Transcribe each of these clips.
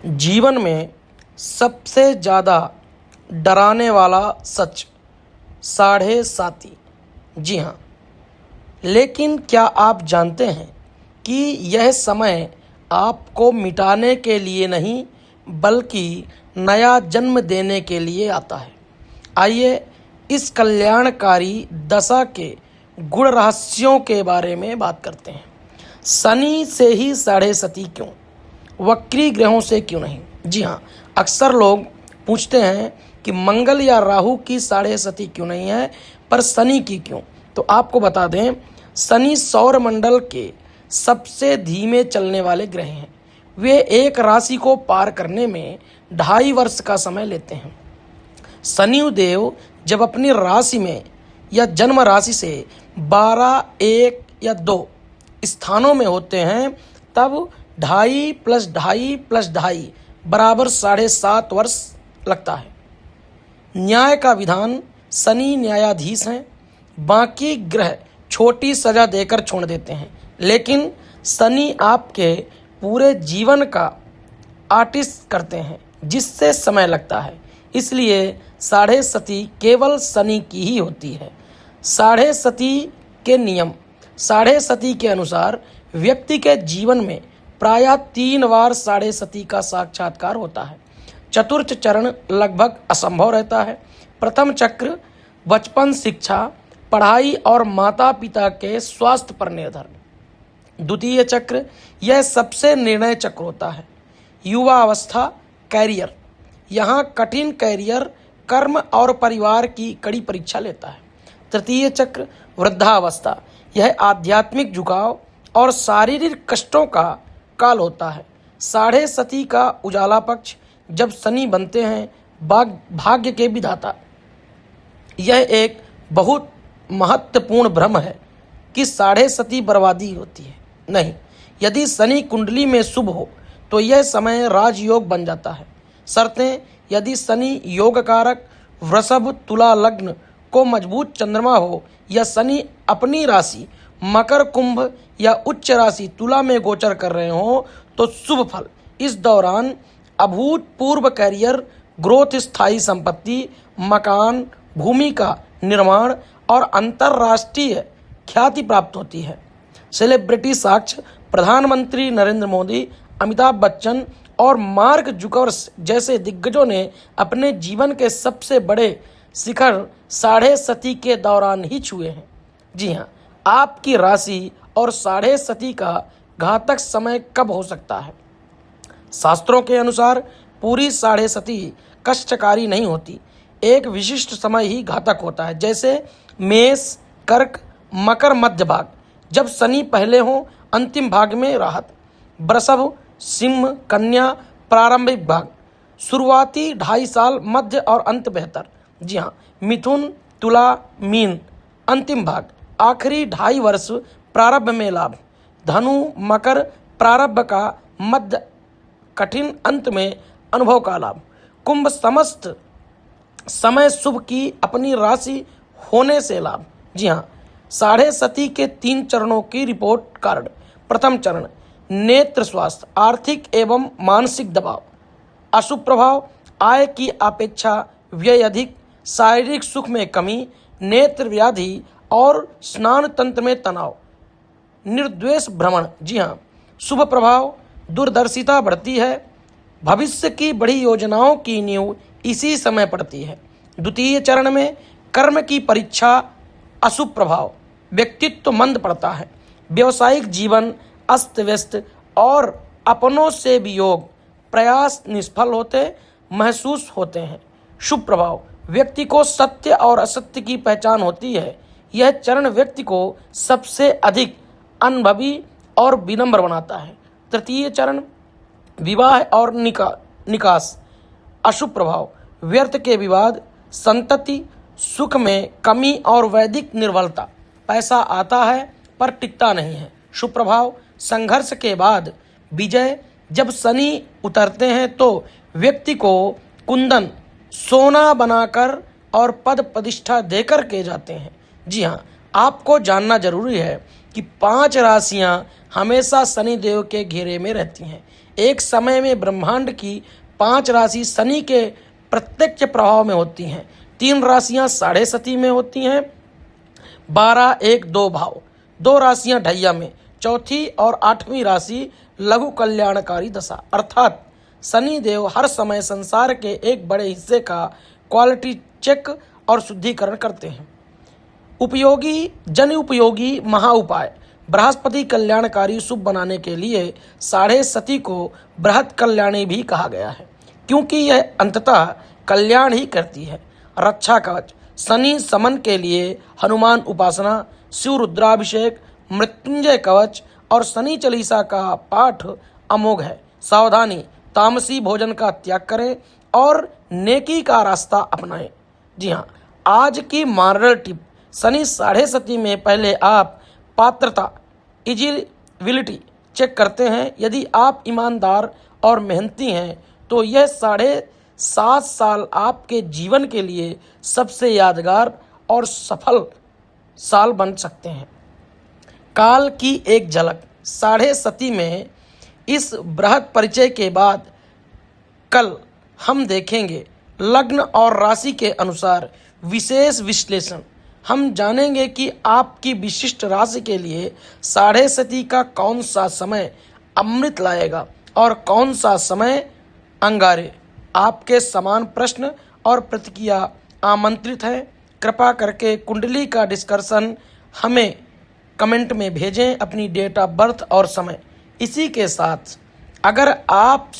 जीवन में सबसे ज़्यादा डराने वाला सच साढ़े साती। जी हाँ, लेकिन क्या आप जानते हैं कि यह समय आपको मिटाने के लिए नहीं बल्कि नया जन्म देने के लिए आता है। आइए इस कल्याणकारी दशा के गुण रहस्यों के बारे में बात करते हैं। शनि से ही साढ़े सती क्यों, वक्री ग्रहों से क्यों नहीं? जी हाँ, अक्सर लोग पूछते हैं कि मंगल या राहु की साढ़े सती क्यों नहीं है, पर शनि की क्यों? तो आपको बता दें, शनि सौर मंडल के सबसे धीमे चलने वाले ग्रह हैं। वे एक राशि को पार करने में 2.5 वर्ष का समय लेते हैं। शनि देव जब अपनी राशि में या जन्म राशि से 12, 1 या 2 स्थानों में होते हैं, तब 2.5 + 2.5 + 2.5 बराबर 7.5 वर्ष लगता है। न्याय का विधान, शनि न्यायाधीश हैं, बाकी ग्रह छोटी सजा देकर छोड़ देते हैं, लेकिन शनि आपके पूरे जीवन का आर्टिस्ट करते हैं, जिससे समय लगता है। इसलिए साढ़े सती केवल शनि की ही होती है। साढ़े सती के नियम, साढ़े सती के अनुसार व्यक्ति के जीवन में प्रायः 3 बार साढ़े सती का साक्षात्कार होता है। चतुर्थ चरण लगभग असंभव रहता है। प्रथम चक्र बचपन, शिक्षा, पढ़ाई और माता पिता के स्वास्थ्य पर निर्भर। द्वितीय चक्र यह सबसे निर्णय चक्र होता है। युवा अवस्था, कैरियर, यहाँ कठिन कैरियर, कर्म और परिवार की कड़ी परीक्षा लेता है। तृतीय चक्र वृद्धावस्था, यह आध्यात्मिक झुकाव और शारीरिक कष्टों का काल होता है। साढ़े सती का उजाला पक्ष, जब शनि बनते हैं भाग्य के विधाता। यह एक बहुत महत्वपूर्ण भ्रम है कि साढ़े सती बर्बादी होती है। नहीं, यदि शनि कुंडली में शुभ हो तो यह समय राजयोग बन जाता है। शर्तें, यदि शनि योग कारक वृषभ, तुला लग्न को मजबूत चंद्रमा हो या शनि अपनी राशि मकर, कुंभ या उच्च राशि तुला में गोचर कर रहे हों तो शुभ फल। इस दौरान अभूतपूर्व कैरियर ग्रोथ, स्थायी संपत्ति, मकान, भूमि का निर्माण और अंतर्राष्ट्रीय ख्याति प्राप्त होती है। सेलिब्रिटी साक्ष्य, प्रधानमंत्री नरेंद्र मोदी, अमिताभ बच्चन और मार्क जुकर्स जैसे दिग्गजों ने अपने जीवन के सबसे बड़े शिखर साढ़े सती के दौरान ही छुए हैं। जी हाँ, आपकी राशि और साढ़े सती का घातक समय कब हो सकता है? शास्त्रों के अनुसार पूरी साढ़े सती कष्टकारी नहीं होती। एक विशिष्ट समय ही घातक होता है, जैसे मेष, कर्क, मकर मध्य भाग जब शनि पहले हो, अंतिम भाग में राहत। वृषभ, सिंह, कन्या प्रारंभिक भाग, शुरुआती 2.5 साल, मध्य और अंत बेहतर। जी हाँ, मिथुन, तुला, मीन अंतिम भाग, आखिरी 2.5 वर्ष प्रारंभ में लाभ। धनु, मकर प्रारंभ का मध्य, कठिन अंत में अनुभव का लाभ। कुंभ, समस्त समय शुभ की अपनी राशि होने से लाभ। जी हाँ, साढ़े सती के 3 चरणों की रिपोर्ट कार्ड। प्रथम चरण नेत्र स्वास्थ्य, आर्थिक एवं मानसिक दबाव, अशुभ प्रभाव, आय की अपेक्षा व्यय अधिक, शारीरिक सुख में कमी, नेत्र व्याधि और स्नान तंत्र में तनाव, निर्द्वेष भ्रमण। जी हाँ, शुभ प्रभाव, दूरदर्शिता बढ़ती है, भविष्य की बड़ी योजनाओं की नींव इसी समय पड़ती है। द्वितीय चरण में कर्म की परीक्षा, अशुभ प्रभाव, व्यक्तित्व मंद पड़ता है, व्यवसायिक जीवन अस्त व्यस्त और अपनों से वियोग, प्रयास निष्फल होते महसूस होते हैं। शुभ प्रभाव, व्यक्ति को सत्य और असत्य की पहचान होती है। यह चरण व्यक्ति को सबसे अधिक अनुभवी और विनम्र बनाता है। तृतीय चरण विवाह और निकास, अशुभ प्रभाव, व्यर्थ के विवाद, संतति सुख में कमी और वैदिक निर्बलता। पैसा आता है पर टिकता नहीं है। शुभ प्रभाव, संघर्ष के बाद विजय। जब शनि उतरते हैं तो व्यक्ति को कुंदन सोना बनाकर और पद प्रतिष्ठा देकर के जाते हैं। जी हाँ, आपको जानना जरूरी है कि 5 राशियां हमेशा शनिदेव के घेरे में रहती हैं। एक समय में ब्रह्मांड की 5 राशि शनि के प्रत्यक्ष प्रभाव में होती हैं। 3 राशियां साढ़े सती में होती हैं। 12, 1, 2 भाव। 2 राशियां ढैया में। चौथी और 8वीं राशि लघु कल्याणकारी दशा, अर्थात शनि देव हर समय संसार के एक बड़े हिस्से का क्वालिटी चेक और शुद्धिकरण करते हैं। उपयोगी जन उपयोगी महा उपाय। बृहस्पति कल्याणकारी शुभ बनाने के लिए साढ़े सती को बृहत कल्याणी भी कहा गया है, क्योंकि यह अंततः कल्याण ही करती है। रक्षा कवच। शनि समन के लिए हनुमान उपासना, शिव रुद्राभिषेक, मृत्युंजय कवच और शनि चालीसा का पाठ अमोघ है। सावधानी, तामसी भोजन का त्याग करें और नेकी का रास्ता अपनाएं। जी हाँ, आज की मॉरल टिप। शनि साढ़े सती में पहले आप पात्रता एलिजिबिलिटी चेक करते हैं। यदि आप ईमानदार और मेहनती हैं तो यह 7.5 साल आपके जीवन के लिए सबसे यादगार और सफल साल बन सकते हैं। काल की एक झलक। साढ़े सती में इस बृहत परिचय के बाद कल हम देखेंगे लग्न और राशि के अनुसार विशेष विश्लेषण। हम जानेंगे कि आपकी विशिष्ट राशि के लिए साढ़े सती का कौन सा समय अमृत लाएगा और कौन सा समय अंगारे। आपके समान प्रश्न और प्रतिक्रिया आमंत्रित हैं। कृपा करके कुंडली का डिस्कशन हमें कमेंट में भेजें, अपनी डेट ऑफ बर्थ और समय। इसी के साथ अगर आप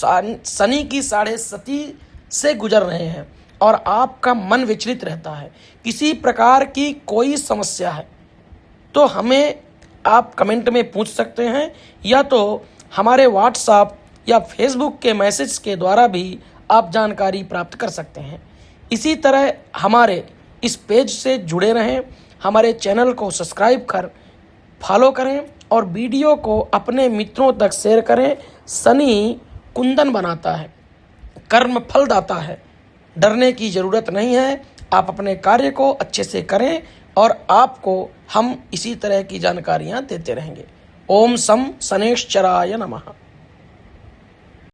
शनि की साढ़े सती से गुजर रहे हैं और आपका मन विचलित रहता है, किसी प्रकार की कोई समस्या है, तो हमें आप कमेंट में पूछ सकते हैं, या तो हमारे व्हाट्सएप या फेसबुक के मैसेज के द्वारा भी आप जानकारी प्राप्त कर सकते हैं। इसी तरह हमारे इस पेज से जुड़े रहें, हमारे चैनल को सब्सक्राइब कर फॉलो करें और वीडियो को अपने मित्रों तक शेयर करें। शनि कुंदन बनाता है, कर्म फल दाता है। डरने की ज़रूरत नहीं है। आप अपने कार्य को अच्छे से करें और आपको हम इसी तरह की जानकारियाँ देते रहेंगे। ओम सम शनैश्चराय नमः।